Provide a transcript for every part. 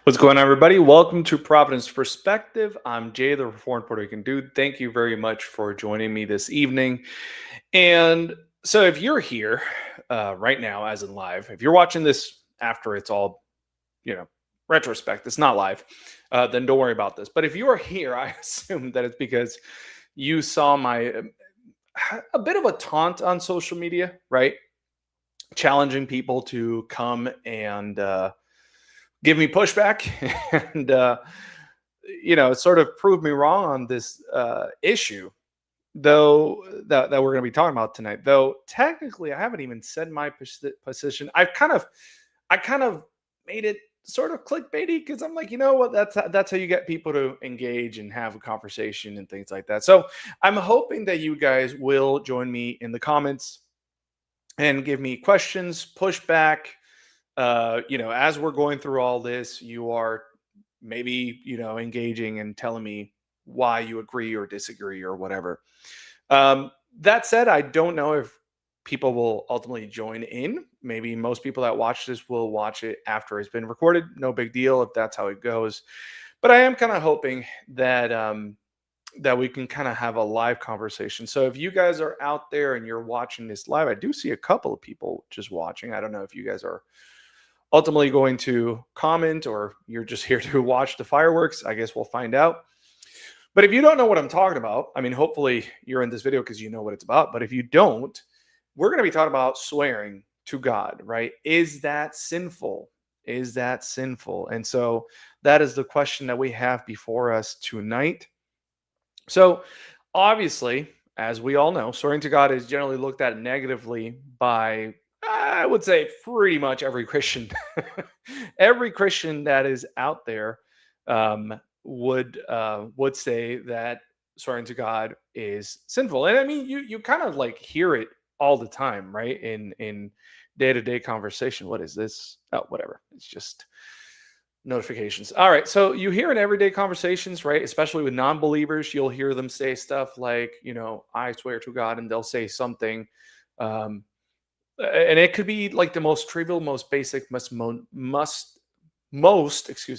What's going on, everybody? Welcome to Providence Perspective. I'm Jay, the Reformed Puerto Rican dude. Thank you very much for joining me this evening. And so, if you're here right now, as in live, if you're watching this after it's all, you know, retrospect, it's not live, then don't worry about this. But if you are here, I assume that it's because you saw my a bit of a taunt on social media, right? Challenging people to come and give me pushback and sort of proved me wrong on this issue though that we're going to be talking about tonight. Though technically I haven't even said my position. I kind of made it sort of clickbaity because I'm like, you know what, that's how you get people to engage and have a conversation and things like that. So I'm hoping that you guys will join me in the comments and give me questions, pushback. As we're going through all this, you are maybe, engaging and telling me why you agree or disagree or whatever. That said, I don't know if people will ultimately join in. Maybe most people that watch this will watch it after it's been recorded. No big deal if that's how it goes. But I am kind of hoping that we can kind of have a live conversation. So if you guys are out there and you're watching this live, I do see a couple of people just watching. I don't know if you guys are ultimately going to comment or you're just here to watch the fireworks. I guess we'll find out. But if you don't know what I'm talking about, I mean, hopefully you're in this video because you know what it's about. But if you don't, we're going to be talking about swearing to God, right? Is that sinful? Is that sinful? And so that is the question that we have before us tonight. So obviously, as we all know, swearing to God is generally looked at negatively by, I would say, pretty much every Christian. Every Christian that is out there would say that swearing to God is sinful. And I mean, you kind of like hear it all the time, right? In day-to-day conversation. What is this? Oh, whatever. It's just notifications. All right. So you hear in everyday conversations, right? Especially with non-believers, you'll hear them say stuff like, I swear to God, and they'll say something. Um, and it could be like the most trivial, most basic, excuse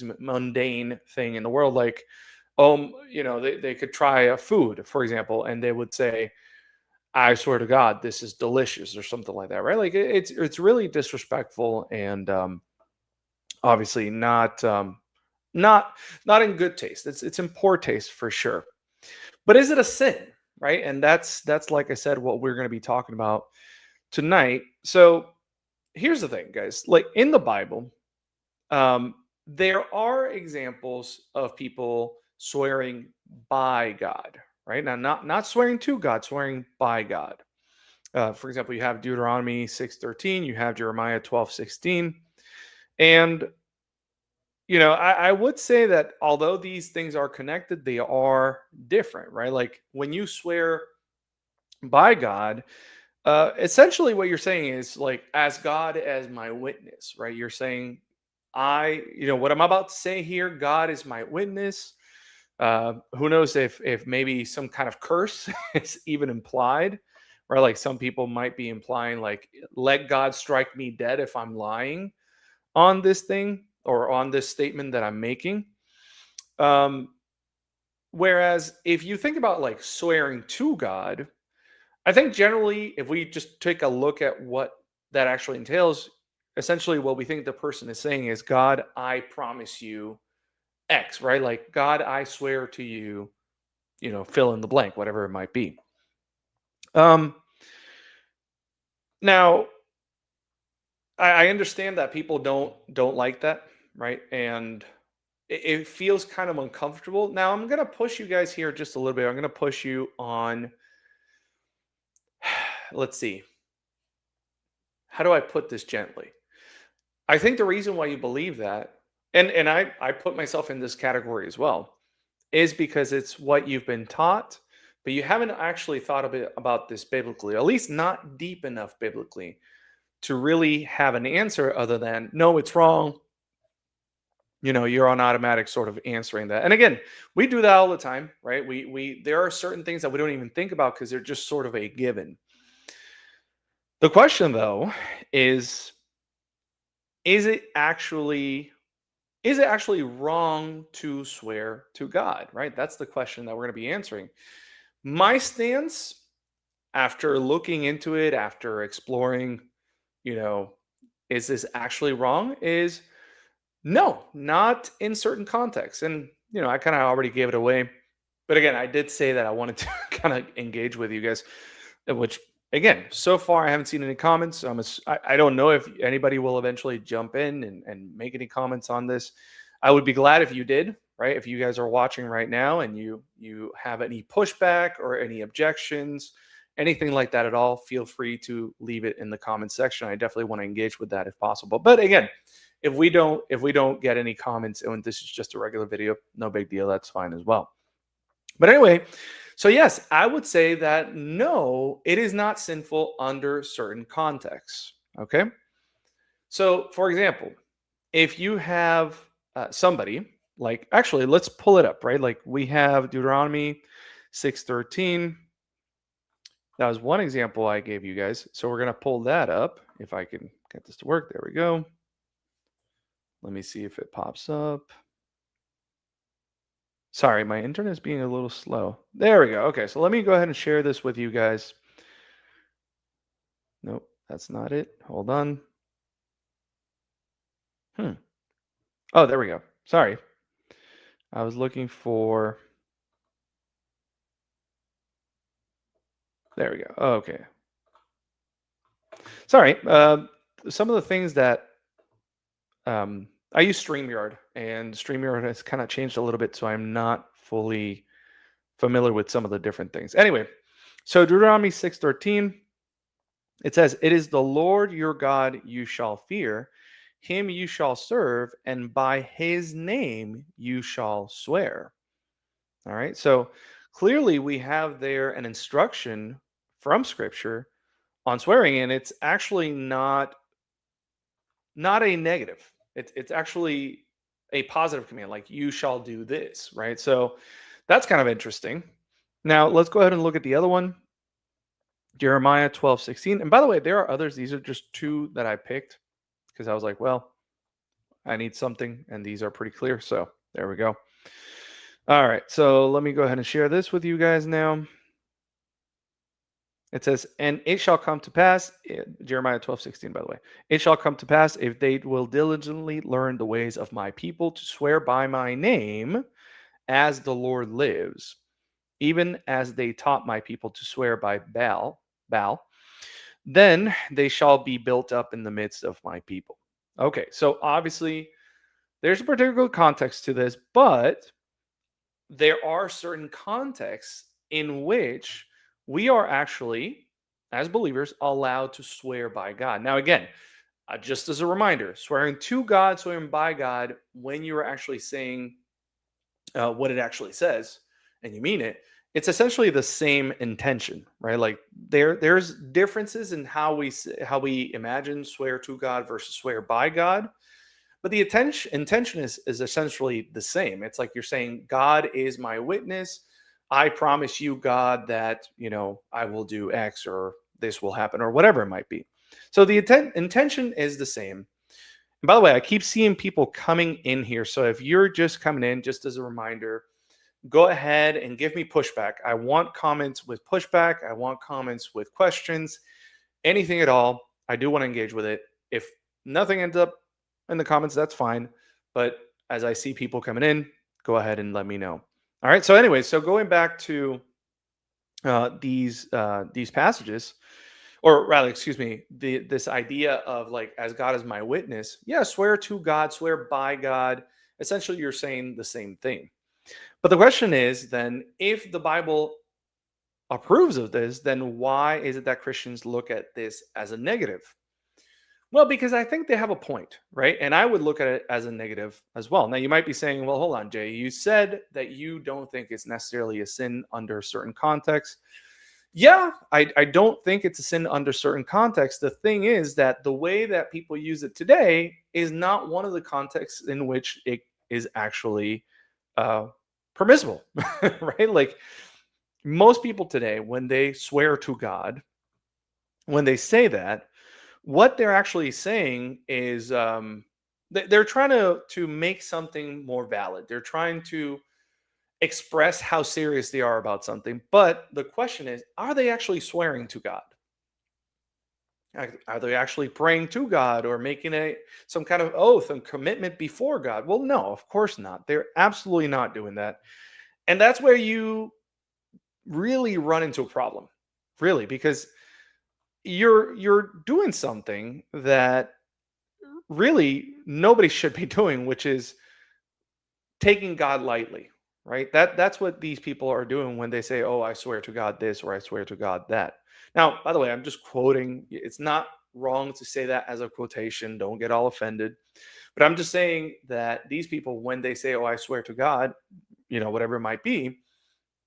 me, mundane thing in the world. Like, they could try a food, for example, and they would say, I swear to God, this is delicious or something like that, right? Like it's really disrespectful and obviously not not in good taste. It's in poor taste for sure. But is it a sin, right? And that's like I said, what we're going to be talking about tonight. So here's the thing, guys. Like in the Bible, there are examples of people swearing by God, right? Now, not swearing to God, swearing by God. For example, you have Deuteronomy 6:13, you have Jeremiah 12:16, and I would say that although these things are connected, they are different, right? Like when you swear by God, essentially what you're saying is like, as God as my witness, right? You're saying, what I'm about to say here, God is my witness. Who knows if maybe some kind of curse is even implied, right? Like some people might be implying like, let God strike me dead if I'm lying on this thing or on this statement that I'm making. Um, Whereas if you think about like swearing to God, I think generally, if we just take a look at what that actually entails, essentially what we think the person is saying is, God, I promise you X, right? Like, God, I swear to you, fill in the blank, whatever it might be. Um, Now, I understand that people don't like that, right? And it feels kind of uncomfortable. Now, I'm gonna push you guys here just a little bit. I'm gonna push you on. Let's see. How do I put this gently? I think the reason why you believe that, and I put myself in this category as well, is because it's what you've been taught, but you haven't actually thought a bit about this biblically, at least not deep enough biblically, to really have an answer other than no, it's wrong. You're on automatic sort of answering that. And again, we do that all the time, right? We there are certain things that we don't even think about because they're just sort of a given. The question though is it actually is it actually wrong to swear to God, right? That's the question that we're going to be answering. My stance, after looking into it, after exploring, you know, is this actually wrong? Is no, not in certain contexts. And, I kind of already gave it away. But again, I did say that I wanted to kind of engage with you guys, which again, so far I haven't seen any comments. So I don't know if anybody will eventually jump in and make any comments on this. I would be glad if you did, right? If you guys are watching right now and you have any pushback or any objections, anything like that at all, feel free to leave it in the comment section. I definitely want to engage with that if possible. But again, if we don't get any comments and this is just a regular video, no big deal. That's fine as well. But anyway, so yes, I would say that no, it is not sinful under certain contexts. Okay. So, for example, if you have somebody like, actually, let's pull it up, right? Like we have Deuteronomy 6:13. That was one example I gave you guys. So we're going to pull that up. If I can get this to work, there we go. Let me see if it pops up. Sorry, my internet is being a little slow. There we go. Okay, so let me go ahead and share this with you guys. Nope, that's not it. Hold on. Oh, there we go. Sorry. I was looking for. There we go. Okay. Sorry. Some of the things that I use StreamYard, and StreamYard has kind of changed a little bit, so I'm not fully familiar with some of the different things. Anyway, so Deuteronomy 6:13, it says, "It is the Lord your God you shall fear, him you shall serve, and by his name you shall swear." All right. So clearly we have there an instruction from scripture on swearing, and it's actually not a negative. It's actually a positive command, like you shall do this, right? So that's kind of interesting. Now let's go ahead and look at the other one, Jeremiah 12:16. And by the way, there are others. These are just two that I picked because I was like, well, I need something, and these are pretty clear. So there we go. All right. So let me go ahead and share this with you guys now. It says, "And it shall come to pass," Jeremiah 12:16, by the way, "it shall come to pass if they will diligently learn the ways of my people to swear by my name, as the Lord lives, even as they taught my people to swear by Baal, then they shall be built up in the midst of my people." Okay, so obviously there's a particular context to this, but there are certain contexts in which we are actually, as believers, allowed to swear by God. Now, again, just as a reminder, swearing to God, swearing by God, when you are actually saying what it actually says and you mean it, it's essentially the same intention, right? Like there's differences in how we imagine swear to God versus swear by God, but the intention is essentially the same. It's like you're saying, God is my witness. I promise you, God, that, I will do X or this will happen or whatever it might be. So the intention is the same. And by the way, I keep seeing people coming in here. So if you're just coming in, just as a reminder, go ahead and give me pushback. I want comments with pushback. I want comments with questions, anything at all. I do want to engage with it. If nothing ends up in the comments, that's fine. But as I see people coming in, go ahead and let me know. All right. So anyway, so going back to these passages, or rather, excuse me, this idea of like, as God is my witness, yeah, swear to God, swear by God. Essentially, you're saying the same thing. But the question is then, if the Bible approves of this, then why is it that Christians look at this as a negative? Well, because I think they have a point, right? And I would look at it as a negative as well. Now, you might be saying, well, hold on, Jay, you said that you don't think it's necessarily a sin under certain contexts. Yeah, I don't think it's a sin under certain contexts. The thing is that the way that people use it today is not one of the contexts in which it is actually permissible, right? Like most people today, when they swear to God, when they say that, what they're actually saying is They're trying to make something more valid. They're trying to express how serious they are about something. But the question is, are they actually swearing to God? Are they actually praying to God or making a some kind of oath and commitment before God? Well, no, of course not. They're absolutely not doing that. And that's where you really run into a problem. Really, because you're doing something that really nobody should be doing, which is taking God lightly, right? That's what these people are doing when they say, "Oh, I swear to God this," or "I swear to God that." Now, by the way, I'm just quoting. It's not wrong to say that as a quotation. Don't get all offended. But I'm just saying that these people, when they say, "Oh, I swear to God," whatever it might be,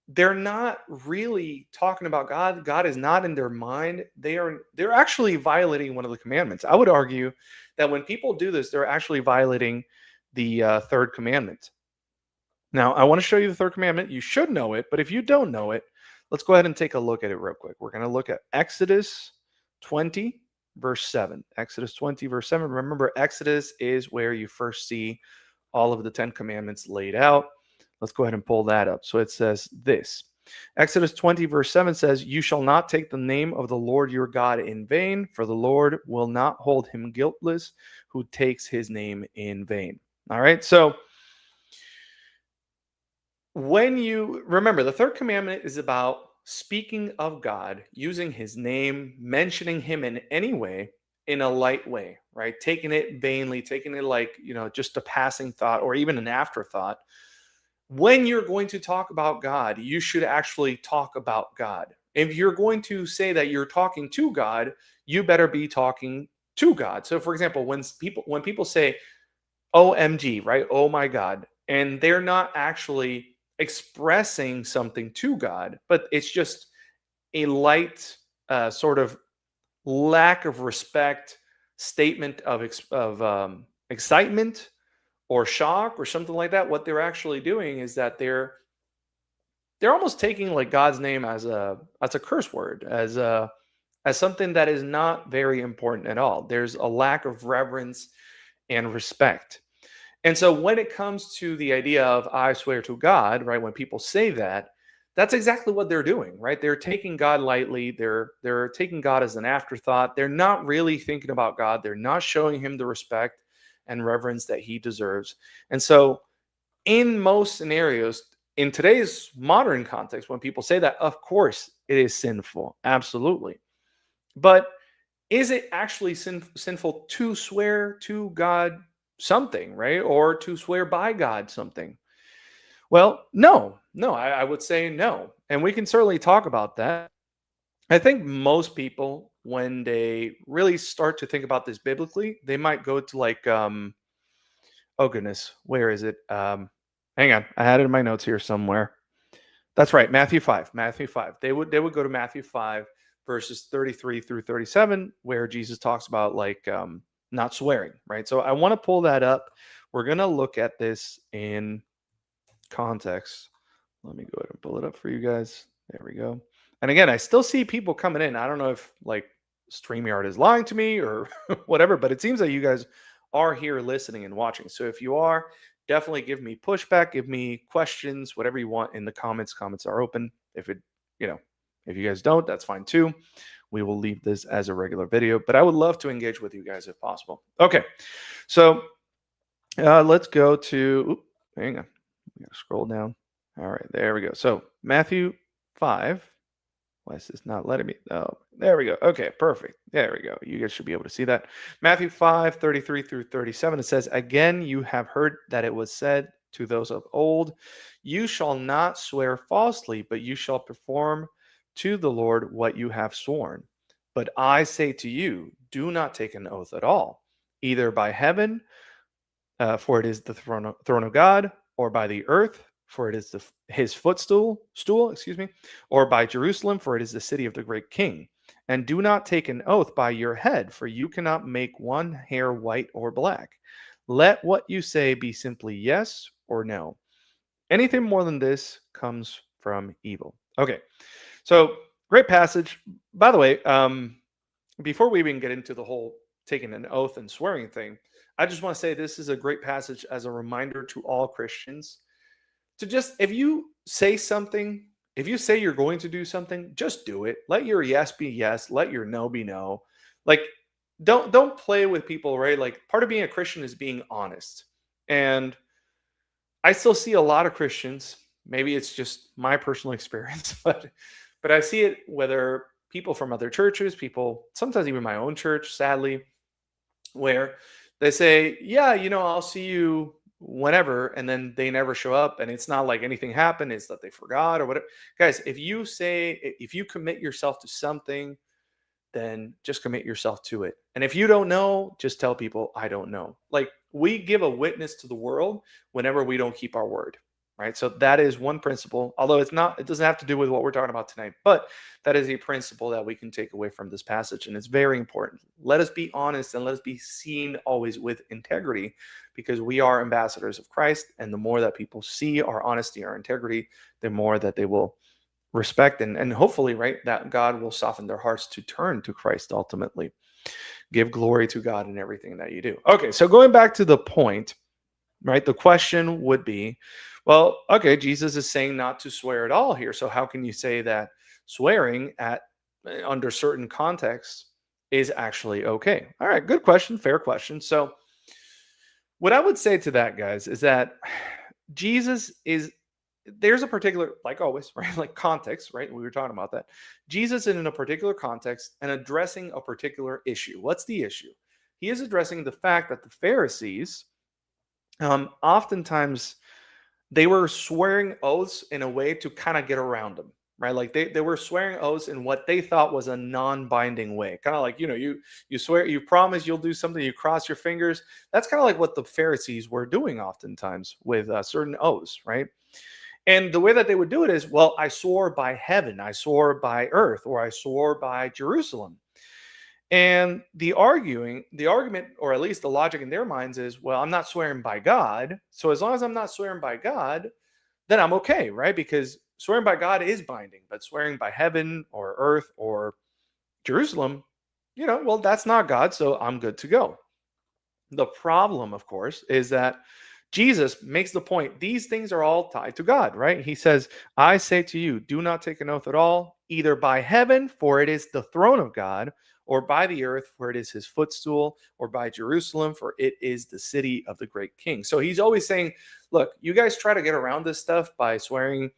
they're not really talking about God. God is not in their mind. They're actually violating one of the commandments. I would argue that when people do this, they're actually violating the third commandment. Now, I want to show you the third commandment. You should know it, but if you don't know it, let's go ahead and take a look at it real quick. We're going to look at Exodus 20, verse 7. Exodus 20, verse 7. Remember, Exodus is where you first see all of the 10 commandments laid out. Let's go ahead and pull that up. So it says this. Exodus 20, verse 7 says, "You shall not take the name of the Lord your God in vain, for the Lord will not hold him guiltless who takes his name in vain." All right. So when you remember, the third commandment is about speaking of God, using his name, mentioning him in any way in a light way, right? Taking it vainly, taking it like, just a passing thought or even an afterthought. When you're going to talk about God, you should actually talk about God. If you're going to say that you're talking to God, you better be talking to God. So for example, when people say OMG, right? Oh my God. And they're not actually expressing something to God, but it's just a light sort of lack of respect statement of excitement or shock or something like that. What they're actually doing is that they're almost taking like God's name as a curse word, as something that is not very important at all. There's a lack of reverence and respect. And so when it comes to the idea of "I swear to God," right? When people say that, that's exactly what they're doing, right? They're taking God lightly. They're taking God as an afterthought. They're not really thinking about God. They're not showing him the respect and reverence that he deserves. And so in most scenarios, in today's modern context, when people say that, of course it is sinful. Absolutely. But is it actually sinful to swear to God something, right? Or to swear by God something? Well, no, no, I would say no. And we can certainly talk about that. I think most people, when they really start to think about this biblically, they might go to like, oh goodness, where is it? Hang on, I had it in my notes here somewhere. That's right, Matthew 5. Matthew 5. They would go to Matthew 5 verses 33 through 37 where Jesus talks about like not swearing, right? So I want to pull that up. We're going to look at this in context. Let me go ahead and pull it up for you guys. There we go. And again, I still see people coming in. I don't know if like StreamYard is lying to me or whatever, but it seems that you guys are here listening and watching. So if you are, definitely give me pushback, give me questions, whatever you want in the comments. Comments are open. You know, if you guys don't, that's fine too. We will leave this as a regular video, but I would love to engage with you guys if possible. Okay, so let's go to. Hang on, we gotta scroll down. All right, there we go. So Matthew 5. Why is this not letting me? Oh, there we go. Okay, perfect. There we go. You guys should be able to see that. Matthew 5, 33 through 37. It says, "Again, you have heard that it was said to those of old, you shall not swear falsely, but you shall perform to the Lord what you have sworn. But I say to you, do not take an oath at all, either by heaven, for it is the throne of God, or by the earth, for it is his stool, excuse me, or by Jerusalem, for it is the city of the great king. And do not take an oath by your head, for you cannot make one hair white or black. Let what you say be simply yes or no. Anything more than this comes from evil." Okay, so great passage. By the way, before we even get into the whole taking an oath and swearing thing, I just want to say this is a great passage as a reminder to all Christians to just, if you say something, if you say you're going to do something, just do it. Let your yes be yes, let your no be no. Like, don't play with people, right? Like, part of being a Christian is being honest. And I still see a lot of Christians, maybe it's just my personal experience, but I see it whether people from other churches, people sometimes even my own church, sadly, where they say, "Yeah, I'll see you whenever," and then they never show up, and it's not like anything happened, it's that they forgot or whatever. Guys, if you commit yourself to something, then just commit yourself to it. And if you don't know, just tell people, I don't know. Like, we give a witness to the world whenever we don't keep our word, right? So that is one principle, although it doesn't have to do with what we're talking about tonight, but that is a principle that we can take away from this passage. And it's very important. Let us be honest and let us be seen always with integrity, because we are ambassadors of Christ. And the more that people see our honesty, our integrity, the more that they will respect and hopefully, right, that God will soften their hearts to turn to Christ ultimately. Give glory to God in everything that you do. Okay, so going back to the point, right, the question would be, well, okay, Jesus is saying not to swear at all here. So how can you say that swearing under certain contexts is actually okay? All right, good question, fair question. So what I would say to that, guys, is that Jesus is there's a particular, like always, right? Like context, right? We were talking about that. Jesus is in a particular context and addressing a particular issue. What's the issue? He is addressing the fact that the Pharisees, oftentimes, they were swearing oaths in a way to kind of get around them, right? Like they were swearing oaths in what they thought was a non-binding way. Kind of like, you swear, you promise you'll do something, you cross your fingers. That's kind of like what the Pharisees were doing oftentimes with certain oaths, right? And the way that they would do it is, well, I swore by heaven, I swore by earth, or I swore by Jerusalem. And the argument, or at least the logic in their minds is, well, I'm not swearing by God. So as long as I'm not swearing by God, then I'm okay, right? Because swearing by God is binding, but swearing by heaven or earth or Jerusalem, well, that's not God. So I'm good to go. The problem, of course, is that Jesus makes the point these things are all tied to God, right? He says, I say to you, do not take an oath at all, either by heaven, for it is the throne of God, or by the earth, for it is his footstool, or by Jerusalem, for it is the city of the great king. So he's always saying, look, you guys try to get around this stuff by swearing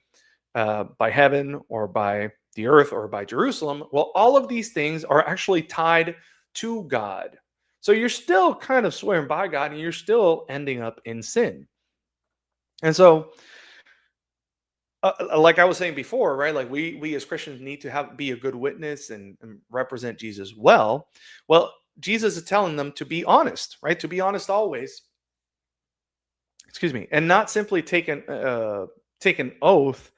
by heaven or by the earth or by Jerusalem. Well, all of these things are actually tied to God. So you're still kind of swearing by God and you're still ending up in sin. And so, like I was saying before, right? Like we as Christians need to be a good witness and represent Jesus well. Well, Jesus is telling them to be honest, right? To be honest always. Excuse me, and not simply take an oath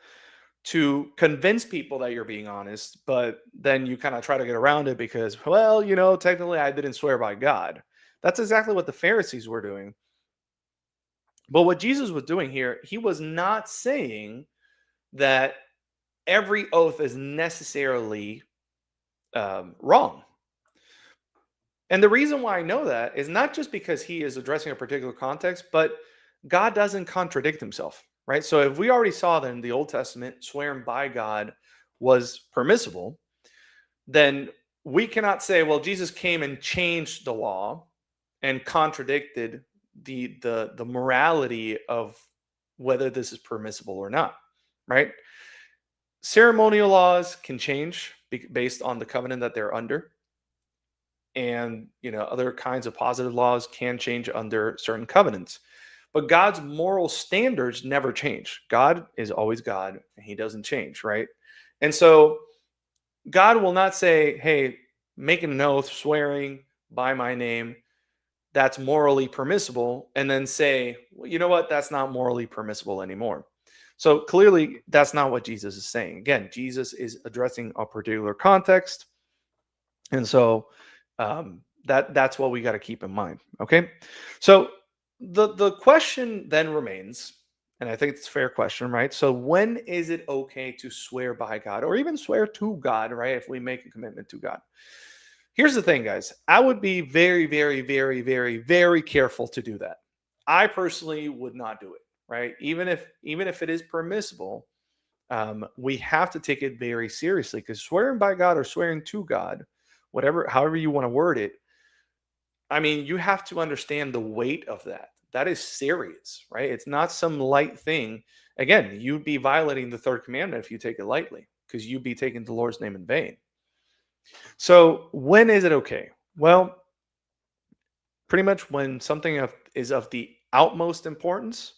to convince people that you're being honest, but then you kind of try to get around it because, well, technically I didn't swear by God. That's exactly what the Pharisees were doing. But what Jesus was doing here, he was not saying that every oath is necessarily wrong. And the reason why I know that is not just because he is addressing a particular context, but God doesn't contradict himself, right? So if we already saw that in the Old Testament, swearing by God was permissible, then we cannot say, well, Jesus came and changed the law and contradicted the morality of whether this is permissible or not, right? Ceremonial laws can change based on the covenant that they're under, and other kinds of positive laws can change under certain covenants, but God's moral standards never change. God is always God and he doesn't change, right? And so God will not say, hey, making an oath, swearing by my name, that's morally permissible, and then say, well, you know what, that's not morally permissible anymore. So clearly that's not what Jesus is saying. Again, Jesus is addressing a particular context, and so that's what we got to keep in mind. Okay, so the question then remains, and I think it's a fair question, right? So when is it okay to swear by God or even swear to God, right? If we make a commitment to God, Here's the thing, guys. I would be very, very, very, very, very careful to do that. I personally would not do it, right? Even if it is permissible, we have to take it very seriously because swearing by God or swearing to God, however you want to word it, I mean, you have to understand the weight of that. That is serious, right? It's not some light thing. Again, you'd be violating the third commandment if you take it lightly because you'd be taking the Lord's name in vain. So, when is it okay? Well, pretty much when is of the utmost importance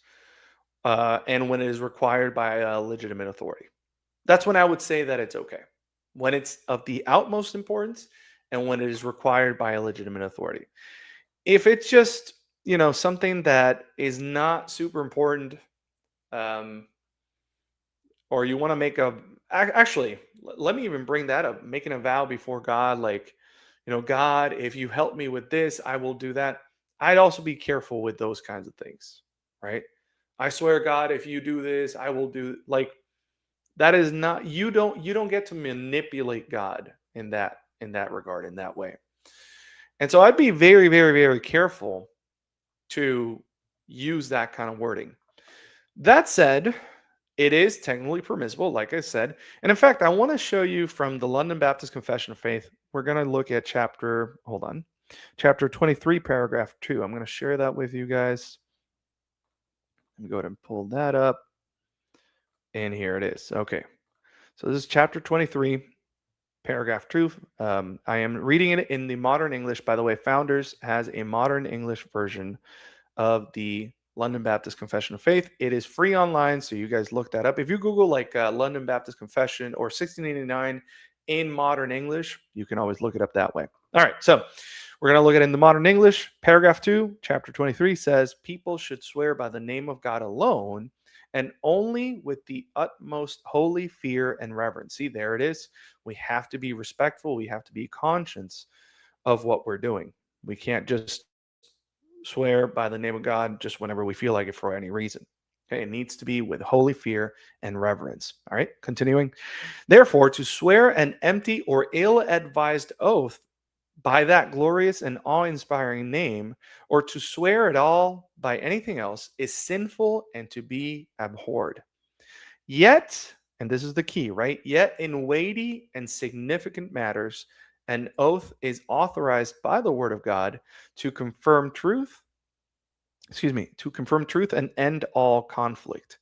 and when it is required by a legitimate authority. That's when I would say that it's okay. When it's of the utmost importance and when it is required by a legitimate authority. If it's just, something that is not super important, um, or you want to actually, let me even bring that up, making a vow before God, like, God, if you help me with this, I will do that. I'd also be careful with those kinds of things, right? I swear, God, if you do this, I will do, like, that is not, you don't get to manipulate God in that regard, in that way. And so I'd be very, very, very careful to use that kind of wording. That said, it is technically permissible, like I said. And in fact, I want to show you from the London Baptist Confession of Faith. We're going to look at chapter 23, paragraph 2. I'm going to share that with you guys. Let me go ahead and pull that up. And here it is. Okay. So this is chapter 23, paragraph 2. I am reading it in the modern English. By the way, Founders has a modern English version of the London Baptist Confession of Faith. It is free online, so you guys look that up. If you Google London Baptist Confession or 1689 in modern English, you can always look it up that way. All right, so we're going to look at it in the modern English. Paragraph 2, chapter 23 says, people should swear by the name of God alone and only with the utmost holy fear and reverence. See, there it is. We have to be respectful. We have to be conscious of what we're doing. We can't just swear by the name of God just whenever we feel like it for any reason. Okay, it needs to be with holy fear and reverence. All right, continuing. Therefore, to swear an empty or ill-advised oath by that glorious and awe-inspiring name, or to swear at all by anything else, is sinful and to be abhorred. Yet, and this is the key, right? Yet in weighty and significant matters, an oath is authorized by the word of God to confirm truth, and end all conflict.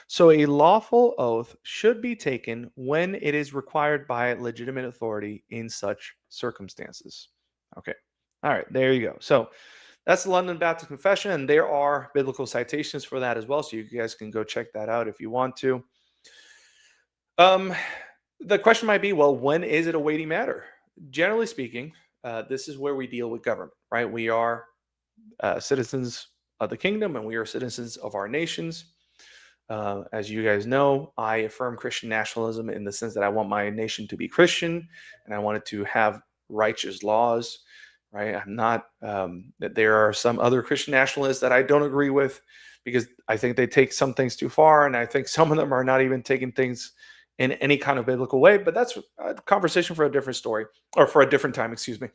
So a lawful oath should be taken when it is required by legitimate authority in such circumstances. Okay. All right, there you go. So that's the London Baptist Confession, and there are biblical citations for that as well, so you guys can go check that out if you want to. The question might be, well, when is it a weighty matter? Generally speaking, this is where we deal with government, right? We are citizens of the kingdom, and we are citizens of our nations. As you guys know, I affirm Christian nationalism in the sense that I want my nation to be Christian, and I want it to have righteous laws, right? I'm not, that there are some other Christian nationalists that I don't agree with because I think they take some things too far, and I think some of them are not even taking things in any kind of biblical way, but that's a conversation for a different story, or for a different time, excuse me.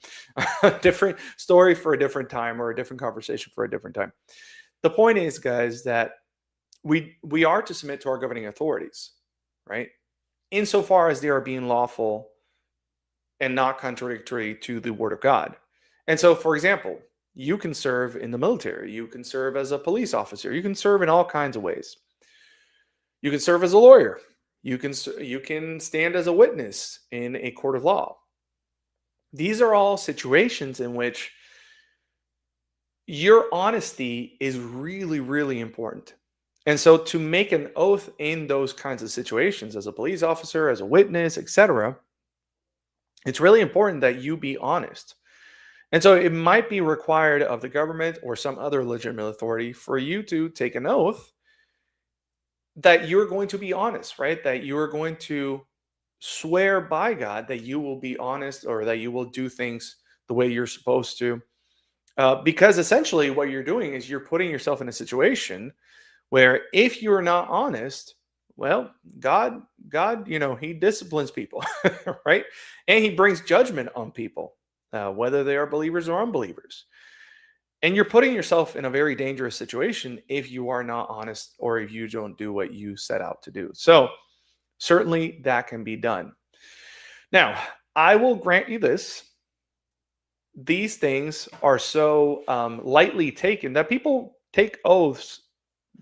A different story for a different time, or a different conversation for a different time. The point is, guys, that we are to submit to our governing authorities, right? Insofar as they are being lawful and not contradictory to the word of God. And so, for example, you can serve in the military, you can serve as a police officer, you can serve in all kinds of ways. You can serve as a lawyer. You can stand as a witness in a court of law. These are all situations in which your honesty is really, really important. And so to make an oath in those kinds of situations, as a police officer, as a witness, etc., it's really important that you be honest. And so it might be required of the government or some other legitimate authority for you to take an oath that you're going to be honest, right? That you are going to swear by God that you will be honest, or that you will do things the way you're supposed to. Because essentially what you're doing is you're putting yourself in a situation where if you're not honest, well, God, he disciplines people, right? And he brings judgment on people. whether they are believers or unbelievers. And you're putting yourself in a very dangerous situation if you are not honest or if you don't do what you set out to do. So, certainly that can be done. Now, I will grant you this: these things are so lightly taken that people take oaths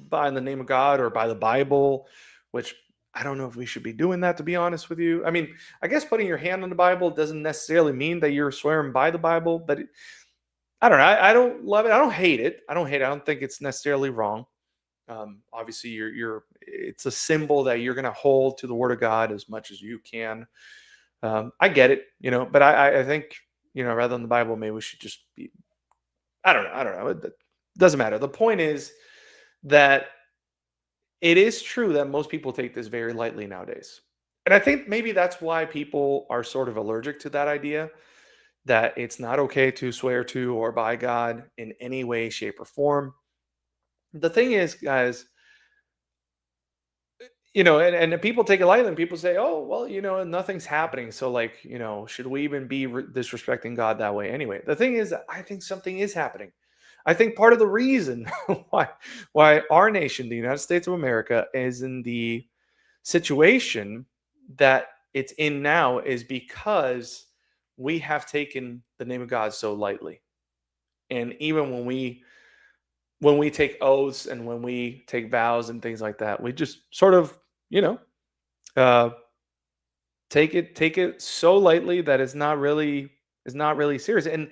by the name of God or by the Bible, which I don't know if we should be doing that, to be honest with you. I mean, I guess putting your hand on the Bible doesn't necessarily mean that you're swearing by the Bible, but I don't know. I don't love it. I don't hate it. I don't hate it. I don't think it's necessarily wrong. Obviously, it's a symbol that you're going to hold to the Word of God as much as you can. I get it, but I think, rather than the Bible, maybe we should just be, I don't know. I don't know. It doesn't matter. The point is that it is true that most people take this very lightly nowadays. And I think maybe that's why people are sort of allergic to that idea, that it's not okay to swear to or by God in any way, shape, or form. The thing is, guys, and people take it lightly, and people say, oh, well, nothing's happening. So, like, should we even be disrespecting God that way anyway? The thing is, I think something is happening. I think part of the reason why our nation, the United States of America, is in the situation that it's in now is because we have taken the name of God so lightly. And even when we take oaths and when we take vows and things like that, we just sort of, uh, take it so lightly that it's not really serious. And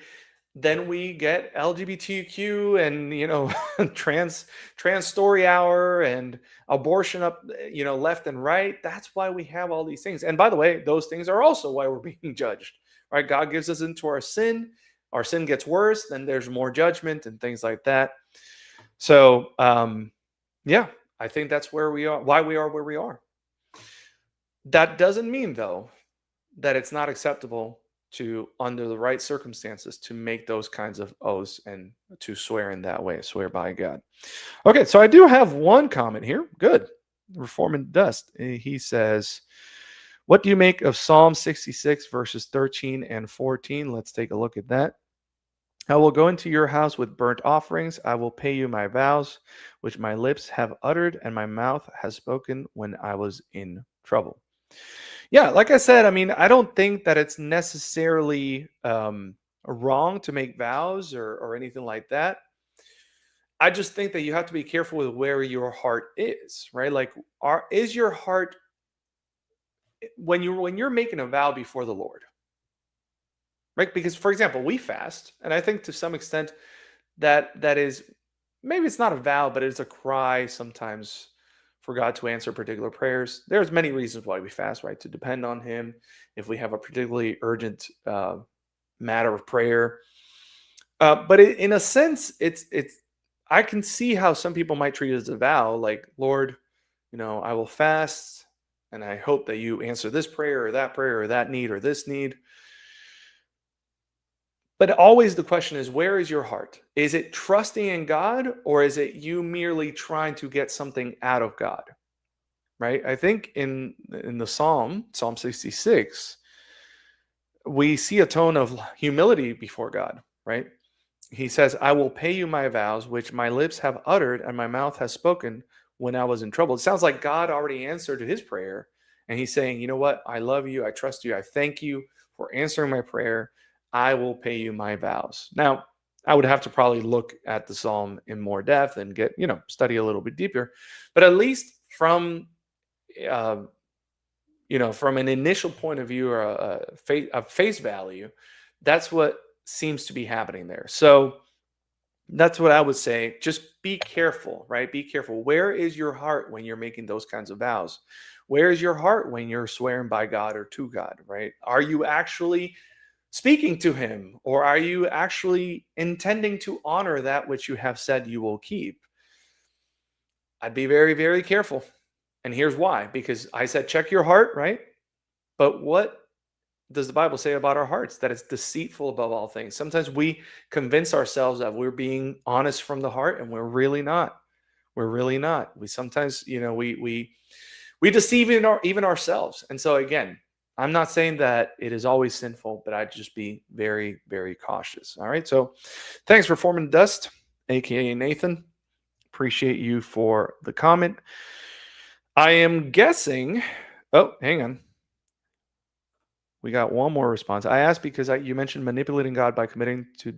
then we get LGBTQ and trans story hour and abortion up left and right. That's why we have all these things. And by the way, those things are also why we're being judged. Right? God gives us into our sin. Our sin gets worse, then there's more judgment and things like that. So yeah, I think that's where we are, why we are where we are. That doesn't mean, though, that it's not acceptable to, under the right circumstances, to make those kinds of oaths and to swear in that way, swear by God. Okay, so I do have one comment here. Good. Reforming Dust. He says, what do you make of Psalm 66, verses 13 and 14? Let's take a look at that. I will go into your house with burnt offerings. I will pay you my vows, which my lips have uttered and my mouth has spoken when I was in trouble. Yeah, like I said, I mean, I don't think that it's necessarily wrong to make vows or anything like that. I just think that you have to be careful with where your heart is, right? Like, is your heart when you're making a vow before the Lord, right? Because, for example, we fast, and I think to some extent that is, maybe it's not a vow, but it's a cry sometimes for God to answer particular prayers. There's many reasons why we fast, right? To depend on Him if we have a particularly urgent matter of prayer. But in a sense, it's. I can see how some people might treat it as a vow, like, Lord, I will fast, and I hope that you answer this prayer or that need or this need. But always the question is, where is your heart? Is it trusting in God, or is it you merely trying to get something out of God? Right? I think in the Psalm 66, we see a tone of humility before God, right? He says, I will pay you my vows, which my lips have uttered and my mouth has spoken when I was in trouble. It sounds like God already answered his prayer. And he's saying, you know what? I love you. I trust you. I thank you for answering my prayer. I will pay you my vows. Now, I would have to probably look at the Psalm in more depth and get, study a little bit deeper. But at least from, from an initial point of view or a face value, that's what seems to be happening there. So that's what I would say. Just be careful, right? Be careful. Where is your heart when you're making those kinds of vows? Where is your heart when you're swearing by God or to God, right? Are you actually speaking to him, or are you actually intending to honor that which you have said you will keep? I'd be very, very careful. And here's why. Because I said, check your heart, right? But what does the Bible say about our hearts? That it's deceitful above all things. Sometimes we convince ourselves that we're being honest from the heart, and we're really not. We're really not. We sometimes, we deceive even ourselves. And so again, I'm not saying that it is always sinful, but I'd just be very, very cautious. All right. So thanks for forming dust, aka Nathan. Appreciate you for the comment. I am guessing. Oh, hang on. We got one more response. I asked because you mentioned manipulating God by committing to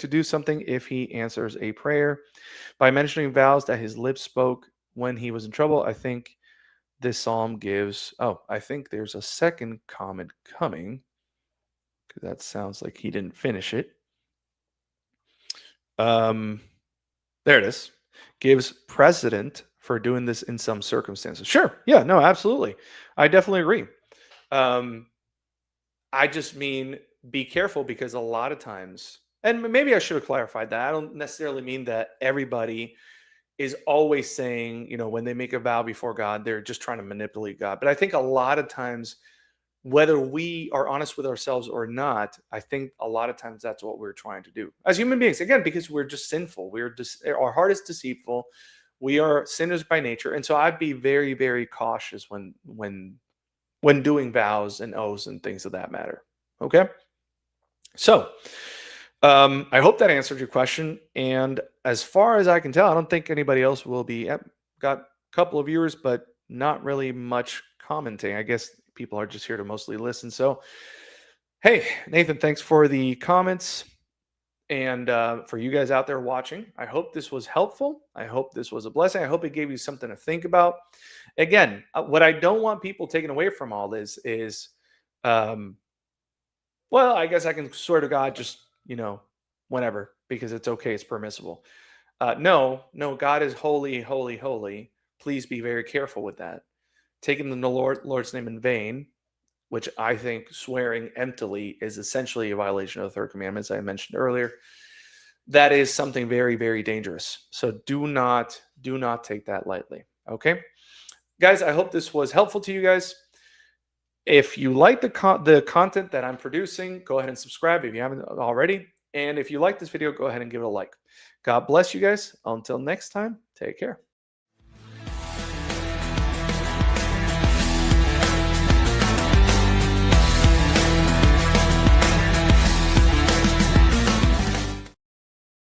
do something if He answers a prayer. By mentioning vows that His lips spoke when He was in trouble, I think this psalm gives. Oh, I think there's a second comment coming because that sounds like he didn't finish it. There it is. Gives precedent for doing this in some circumstances. Sure. Yeah. No. Absolutely. I definitely agree. Um, I just mean be careful because a lot of times, and maybe I should have clarified that. I don't necessarily mean that everybody is always saying, when they make a vow before God, they're just trying to manipulate God. But I think a lot of times, whether we are honest with ourselves or not, I think a lot of times that's what we're trying to do as human beings. Again, because we're just sinful. Our heart is deceitful. We are sinners by nature. And so I'd be very, very cautious when doing vows and oaths and things of that matter. Okay. So I hope that answered your question. And as far as I can tell, I don't think anybody else will be. Got a couple of viewers, but not really much commenting. I guess people are just here to mostly listen. So, hey, Nathan, thanks for the comments. And for you guys out there watching, I hope this was helpful. I hope this was a blessing. I hope it gave you something to think about. Again, what I don't want people taking away from all this is, well, I guess I can swear to God just, whenever, because it's okay, it's permissible. No, God is holy, holy, holy. Please be very careful with that. Taking the Lord's name in vain, which I think swearing emptily is essentially a violation of the third commandment, as I mentioned earlier. That is something very, very dangerous. So do not take that lightly. Okay, guys, I hope this was helpful to you guys. If you like the content that I'm producing, go ahead and subscribe if you haven't already. And if you like this video, go ahead and give it a like. God bless you guys. Until next time, take care.